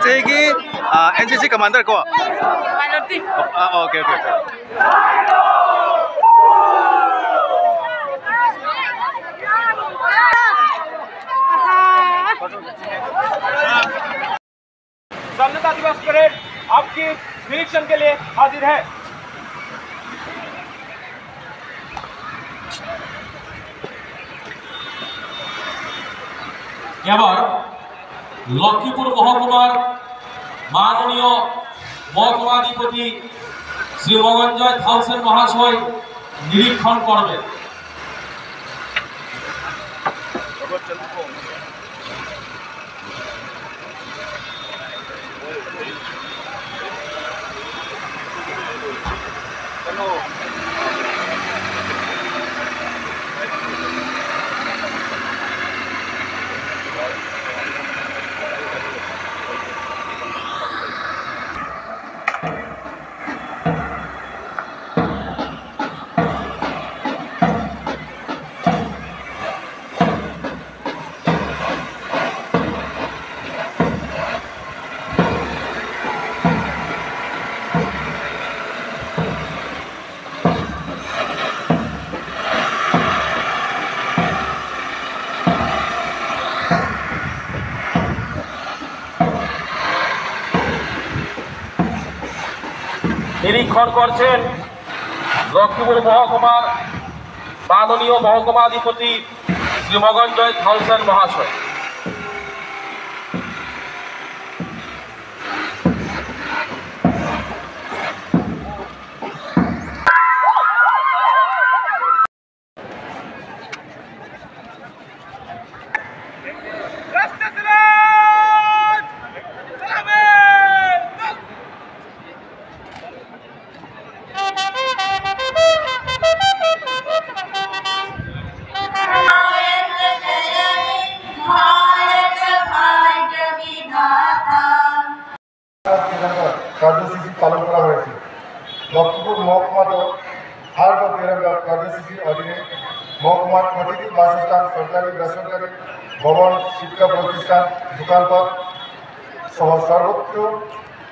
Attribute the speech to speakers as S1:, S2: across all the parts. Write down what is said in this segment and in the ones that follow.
S1: है कि NCC commander को
S2: माइनॉरिटी
S1: ओके ओके
S3: स्वाधीनता दिवस परेड आपकी निरीक्षण के लिए हाजिर है।
S4: এবার লক্ষ্মীপুর মহকুমার মাননীয় মহকুমাধিপতি শ্রী মগঞ্জয় থাউসেন মহাশয় নিরীক্ষণ করবেন। নিরীক্ষণ করছেন লক্ষ্মীপুর মহকুমার মাননীয় মহকুমাধিপতি শ্রী মগঞ্জয় থাউসেন মহাশয়।
S5: কার্যসূচি পালন করা হয়েছে। লক্ষ্মীপুর মহকুমাতে হার্ট অফ তিরঙ্গা কার্যসূচির অধীনে মহকুমার প্রতিটি বাসস্থান, সরকারি বেসরকারি ভবন, শিক্ষা প্রতিষ্ঠান, দোকানপাট সহ সর্বোচ্চ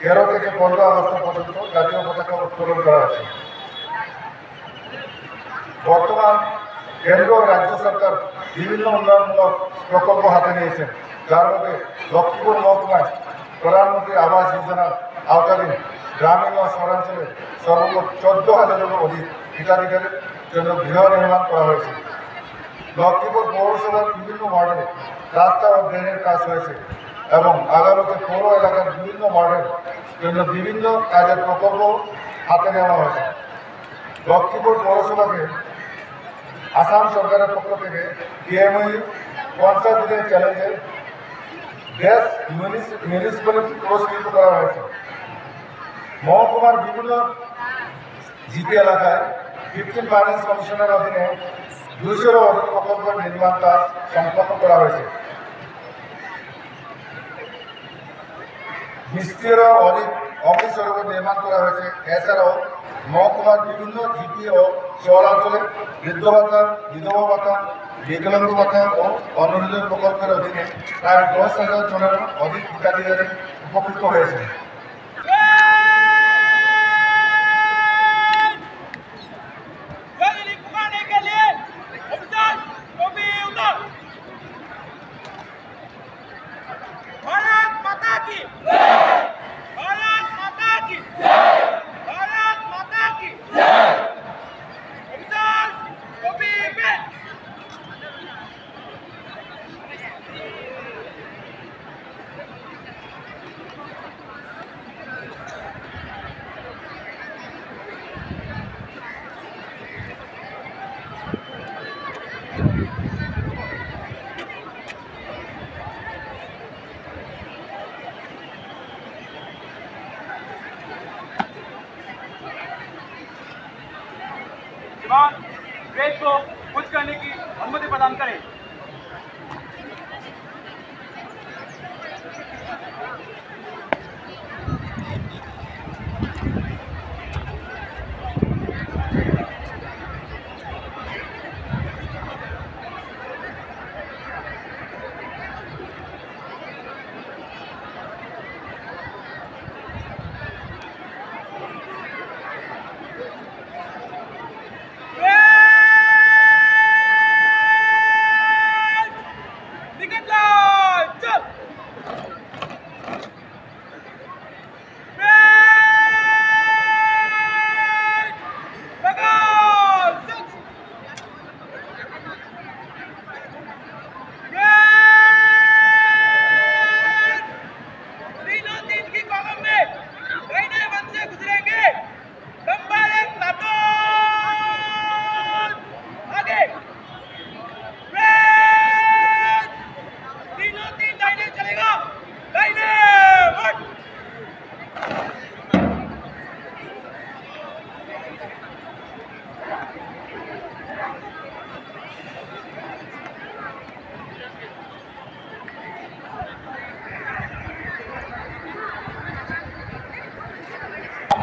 S5: 13 থেকে 15 আগস্ট পর্যন্ত জাতীয় পতাকা উত্তোলন করা হয়েছে। বর্তমান কেন্দ্র ও রাজ্য সরকার বিভিন্ন উন্নয়নমূলক প্রকল্প হাতে নিয়েছেন, যার মধ্যে লক্ষ্মীপুর মহকুমায় প্রধানমন্ত্রী আবাস যোজনার আওতাধীন গ্রামীণ ও শহরাঞ্চলে সর্বমোট 14,000-এরও অধিক হিতাধিকারীর জন্য গৃহ নির্মাণ করা হয়েছে। লক্ষ্মীপুর পৌরসভার বিভিন্ন ওয়ার্ডে রাস্তা ও ড্রেনের কাজ হয়েছে এবং আগামীতে পৌর এলাকার বিভিন্ন ওয়ার্ডের জন্য বিভিন্ন কাজের প্রকল্প হাতে নেওয়া হয়েছে। লক্ষ্মীপুর পৌরসভাকে আসাম সরকারের পক্ষ থেকে পিএমই পঞ্চায়েত দিনের চ্যালেঞ্জের বেস্ট মিউনিসিপ্যালিটি পুরস্কৃত করা হয়েছে। মহকুমার বিভিন্ন জিপি এলাকায় 15 ফাইন্যান্স কমিশনের অধীনে 200-এরও অধিক প্রকল্প নির্মাণ কাজ সম্পন্ন করা হয়েছে। 20-টিরও অধিক অফিস সড়ক নির্মাণ করা হয়েছে। এছাড়াও মহকুমার বিভিন্ন জিপি ও শহরাঞ্চলে বৃদ্ধ ভাতা, বিধবা ভাতা, বিকলাঙ্গ ভাতা ও অন্যান্য প্রকল্পের অধীনে প্রায় 10,000 জনেরও অধিক হিতাধিকারী উপকৃত হয়েছে।
S3: प्रेस को कुछ करने की अनुमति प्रदान करें।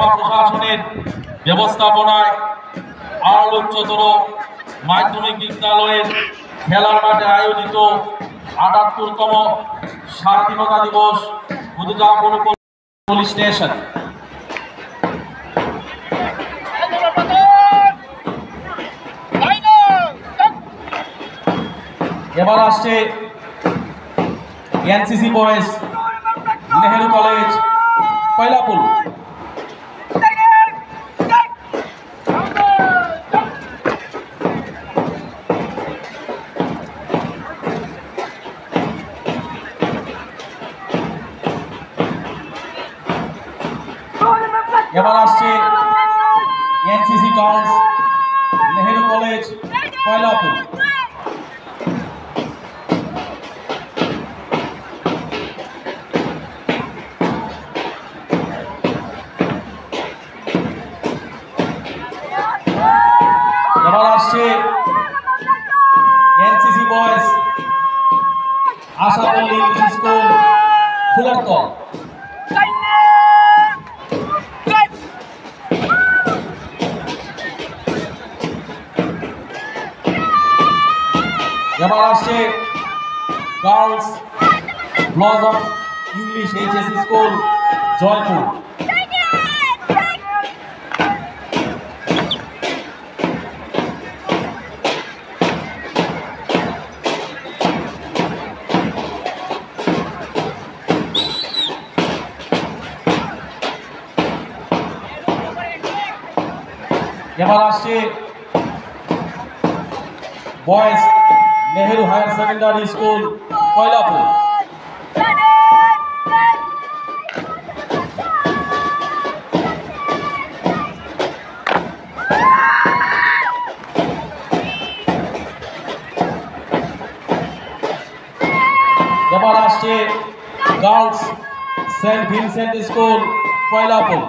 S4: মহকুমা প্রশাসনের ব্যবস্থাপনায় আল উচ্চতর মাধ্যমিক বিদ্যালয়ের খেলার মাঠে আয়োজিত ৭৮তম স্বাধীনতা দিবস উদযাপন পুলিশ স্টেশন। এবার আসছে NCC boys Nehru college Paylapul. এবার আসছে NCC girls Nehru college Paylapul. এবার আসছে NCC boys Ashapalli English school Phulertal. এবার আসছে girls blossom English HS school Jaipur. এবার আসছে boys Nehru higher secondary school Paylapur. এবার আসছে girls saint Vincent school Paylapur.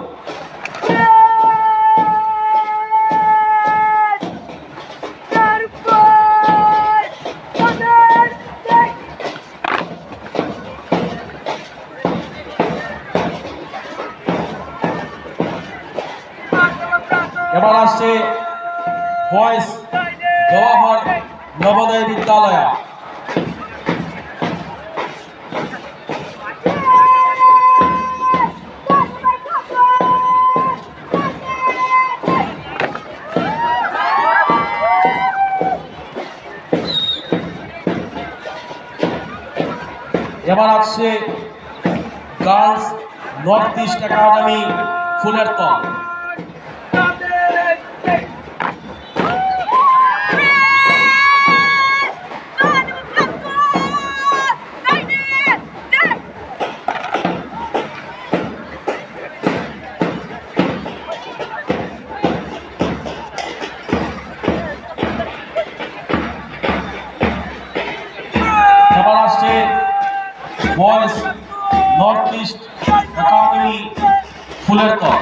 S4: এবার আসছে বয়েজ জওহর নবোদয় বিদ্যালয়। এবার আসছে girls north east academy Phulertal. এবার আসছে boys north east academy Phulertal.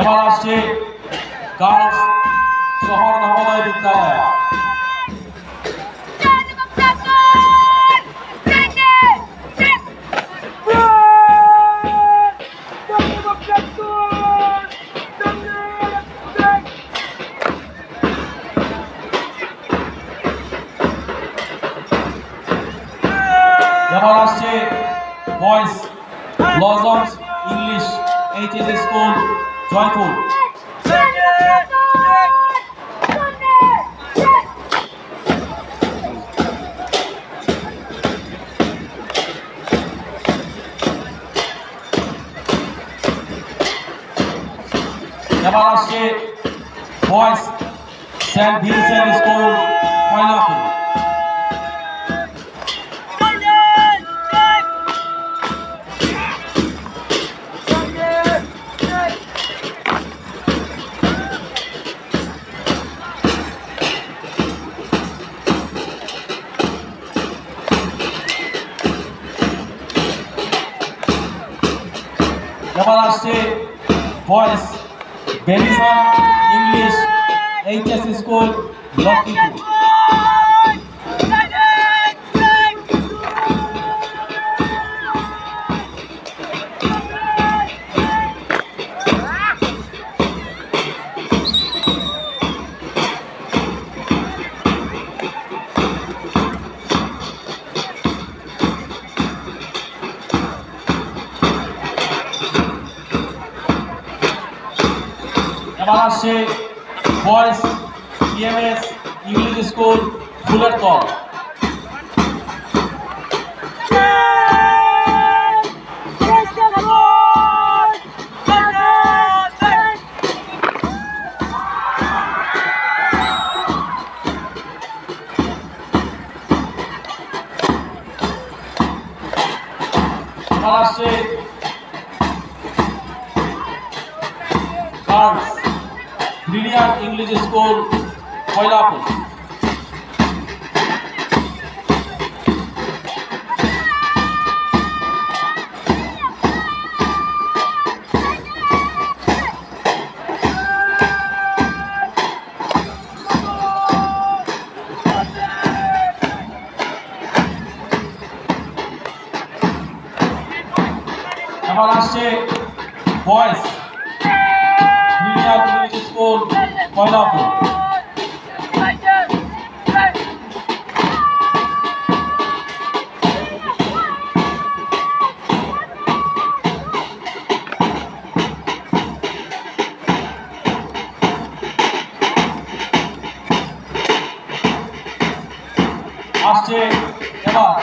S4: এবার আসছে গার্লস শহর নবোদয় বিদ্যালয়। এবার আসছে boys blossoms English HS school Jaipur. এবার আসছে boys saint Vincent school Paylapur. এবার আসছে boys Bellison English HS school Lakshmipur. এবার আসছে boys PMS English school Phulertal. এবার আসছে girls brilliant English school Maylapur. এবার আসছে boys brilliant English school Maylapur. আসছে এবার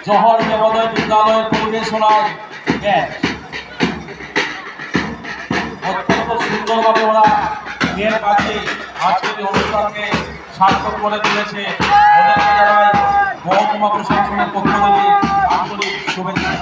S4: জহর দেবোদয় বিদ্যালয়ের পরিবেশনায় ব্যান্ড। অত্যন্ত সুন্দরভাবে ওরা বিয়ের কাছে আজকের এই অনুষ্ঠানকে সার্থক করে তুলেছে। ওদেরকে জানাই মহকুমা প্রশাসনের পক্ষ থেকে আন্তরিক শুভেচ্ছা।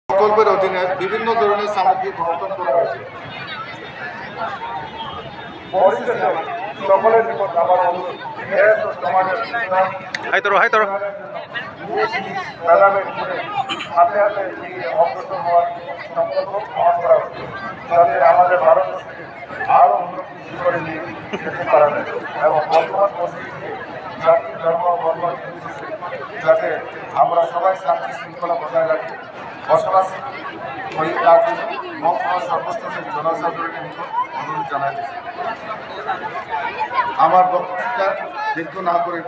S5: প্রকল্পের অধীনে বিভিন্ন ধরনের সামগ্রী বন্টন করা হয়েছে। সকলের নিকট আমার অনুরোধ,
S1: হাই তোর
S5: হাতে হাতে এগিয়ে অগ্রসর হওয়ার সংকল্প গ্রহণ করা হচ্ছে, যাতে আমাদের ভারতবর্ষকে আরও উন্নতি শিখরে নিয়ে যেতে পারা যায় এবং বর্তমান পরিস্থিতিতে জাতি ধর্ম বর্ণ নির্বিশেষে যাতে আমরা সবাই শান্তি শৃঙ্খলা বজায় রাখি বসবাস করি, তার জন্য মহকুমা সর্বস্তরের জনসাধারণের নিকট অনুরোধ জানাইতেছি। আমার বক্তৃতা দীর্ঘ না করে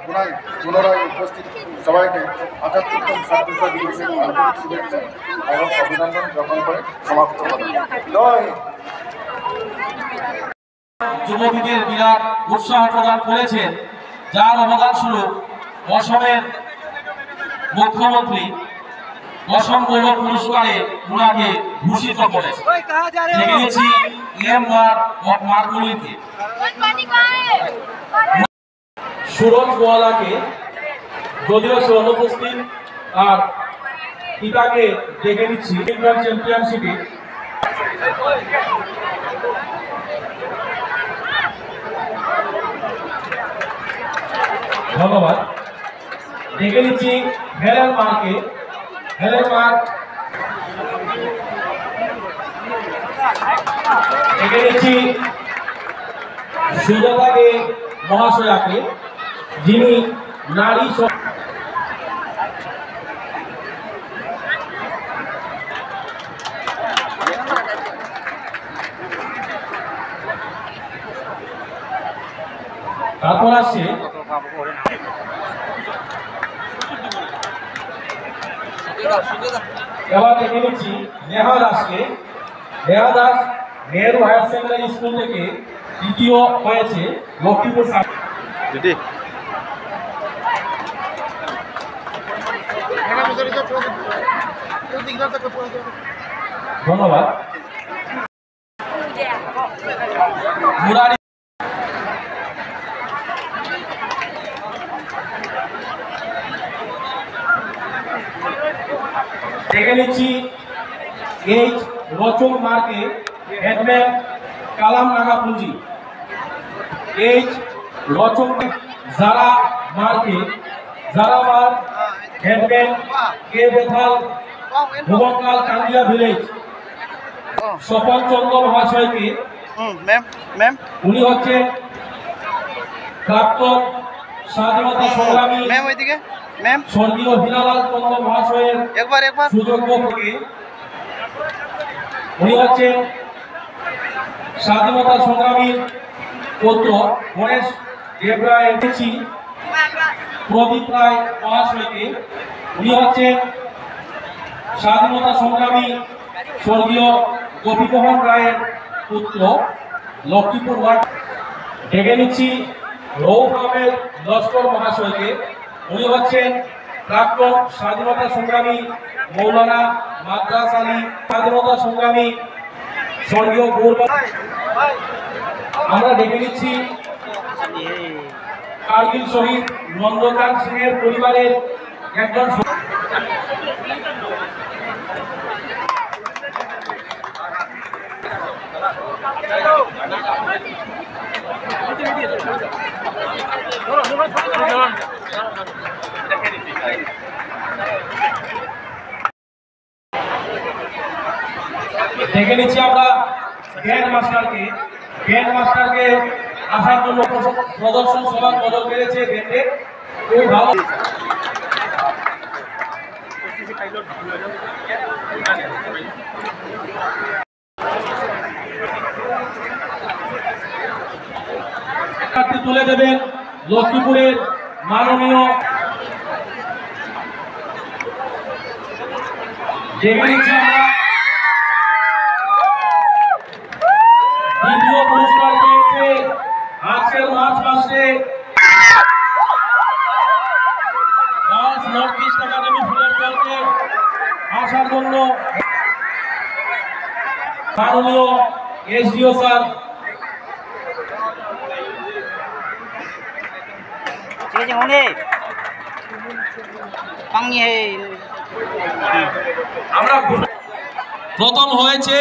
S5: পুনরায় উপস্থিত সবাইকে ৭৮তম স্বাধীনতা দিবসের আন্তরিক শুভেচ্ছা এবং অভিনন্দন জ্ঞাপন করে সমাপ্ত করি। জয় হিন্দ।
S4: যুবলীগের বিরাট উৎসাহ প্রদান করেছেন, যার অবদান স্বরূপ অসমের মুখ্যমন্ত্রী অসম গৌরব পুরস্কারে ওনাকে ভূষিত করেছে। দেখেছি সুরজ গোয়ালাকে, যদিও সে অনুপস্থিত, আর পিতাকে দেখে নিচ্ছি চ্যাম্পিয়নশিপে ধন্যবাদ। দেখে নিচ্ছি হেলেন মার্কে, হেলেন মার্ক দেখে নিচ্ছি সুজাতাকে মহাশয়াকে, যিনি নারী তারপর আসছে এবার দেখে নিচ্ছি নেহা দাসকে। Neha Das Nehru higher secondary school থেকে দ্বিতীয় হয়েছে লক্ষ্মীপুর। ধন্যবাদ। মুরারি দেখে নিচ্ছি এইচ রচক মার্কে হেডম্যান কালাম নাগাপুঞ্জি। এইচ রচক যারা মার্কে যারা মার হেডম্যান কে বেথাল ভুবনকাল কান্দিয়া ভিলেজ স্বপন চন্দ্র মহাশয়কে উনি হচ্ছে প্রাক্তন স্বাধীনতা সংগ্রামী স্বর্গীয় হীরালাল চন্দ্র মহাশয়ের সুযোগ্য থেকে উনি হচ্ছে স্বাধীনতা সংগ্রামীর পুত্র গণেশ দেবরায় এনেছি প্রদীপ রায় মহাশয়কে উনি হচ্ছেন স্বাধীনতা সংগ্রামী স্বর্গীয় গোপীমোহন রায়ের পুত্র লক্ষ্মীপুর ওয়ার্ড। ডেকে নিচ্ছি রৌফ আহমেদ লস্কর মহাশয়কে উনি হচ্ছেন প্রাক্তন স্বাধীনতা সংগ্রামী মৌলানা মাদ্রাস আলী স্বাধীনতা সংগ্রামী স্বর্গীয় গৌরব। আমরা ডেকে নিচ্ছি কার্গিল শহীদ নন্দচাঁদ সিং এর পরিবারের একজন দেখে নিচ্ছি আমরা গ্র্যান্ড মাস্টারকে আসার জন্য প্রদর্শন সভার বদল পেয়েছে ব্যান্ডে খুবই ভালো। তুলে দেবেন লক্ষ্মীপুরের মাননীয় দেখে নিচ্ছি আমরা দ্বিতীয় পুরস্কার পেয়েছে আজকের মার্চ মাসে গার্লস নর্থ ইস্ট একাডেমি ফুলের দলকে আসার জন্য মাননীয় এসডিও স্যার আমরা প্রথম হয়েছে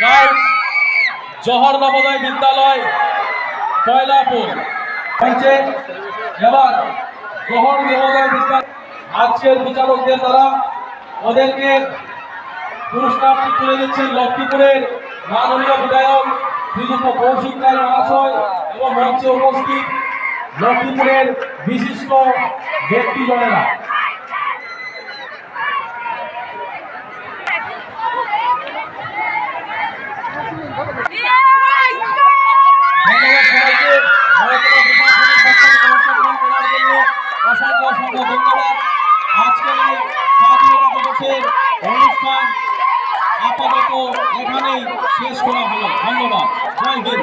S4: গার্লস জহর নবোদয় বিদ্যালয় কয়লাপুর হচ্ছে। এবার জহর নবোদয় বিদ্যালয় আজকের বিচারকদের দ্বারা ওদেরকে পুরস্কার তুলে দিচ্ছেন লক্ষ্মীপুরের মাননীয় বিধায়ক শ্রীযুক্ত কৌশিক রায় মহাশয় এবং মঞ্চে উপস্থিত লক্ষ্মীপুরের বিশিষ্ট ব্যক্তিজনেরা। অসংখ্য ধন্যবাদ। আজকের এই স্বাধীনতা দিবসের অনুষ্ঠান আপাতত এখানেই শেষ করা হলো। ধন্যবাদ। জয় Hind.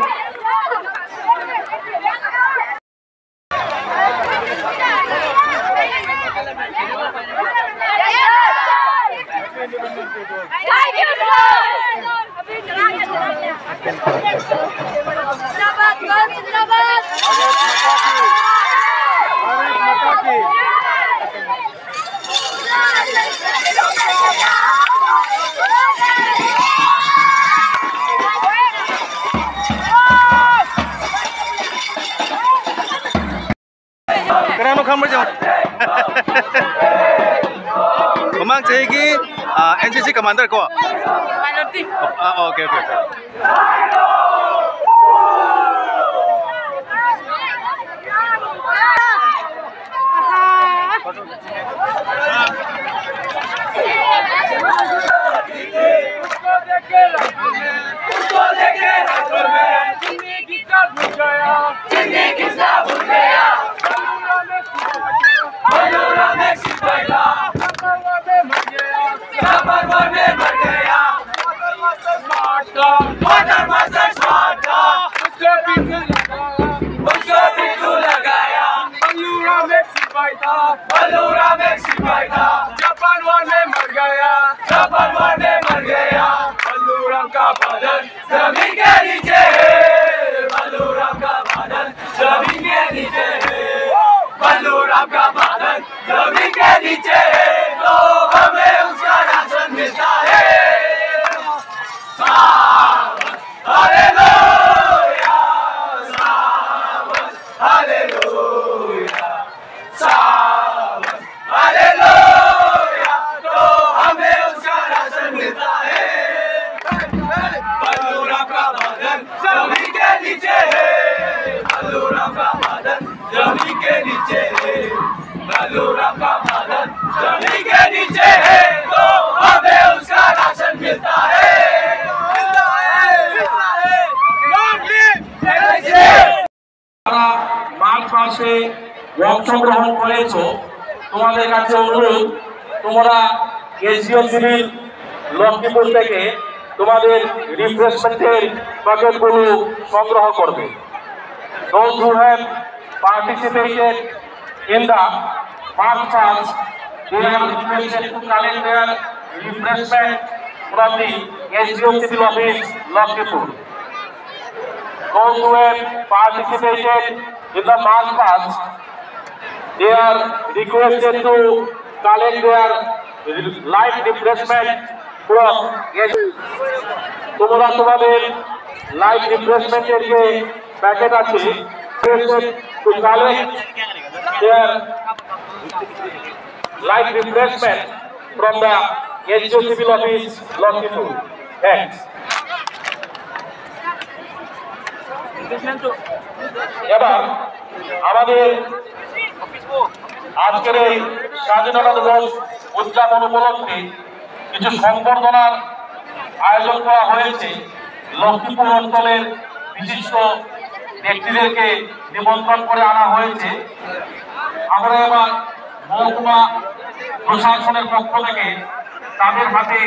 S1: Kenapa kamu jauh? Kemang cegi NCC Commander kok? Oke.
S3: Water सिपाही था, जापान वॉर में मर गया, जापान वॉर में मर गया। बलूराम का बादल जमीन के नीचे है, बलूराम का बादल जमीन के नीचे है, बलूराम का बादल जमीन के नीचे है, तो हमें उसका राशन मिलता है। हालेलुया, सावन, हालेलुया, सावन, हालेलुया, तो हमें उसका राशन मिलता है। बलूराम का बादल जमीन के नीचे है, बलूराम का बादल जमीन के नीचे है, बलूराम का बादल जमीन के नीचे है, तो हमें उसका राशन मिलता है।
S4: যারা মার্চ মাসে অংশগ্রহণ করেছো তোমাদের কাছে অনুরোধ, তোমরা এসডিও সিভিল লক্ষ্মীপুর থেকে তোমাদের রিফ্রেশমেন্টের প্যাকেটগুলো সংগ্রহ করবে। Those who have participated in the March Past, they are requested to collect their refreshment from the SDO Civil Office, Lakshmipur. Those who have participated in the March Past, they are requested to collect their light refreshment from তোমরা তোমাদের light রিফ্রেশমেন্টের যে packet আছে to collect their light refreshment from the SDO Civil Office, Lakshmipur. Thanks. এবার আমাদের আজকের এই স্বাধীনতা দিবস উদযাপন উপলক্ষে কিছু সংবর্ধনার আয়োজন করা হয়েছে। লক্ষ্মীপুর অঞ্চলের বিশিষ্ট ব্যক্তিদেরকে নিমন্ত্রণ করে আনা হয়েছে। আমরা এবার মহকুমা প্রশাসনের পক্ষ থেকে তাদের হাতে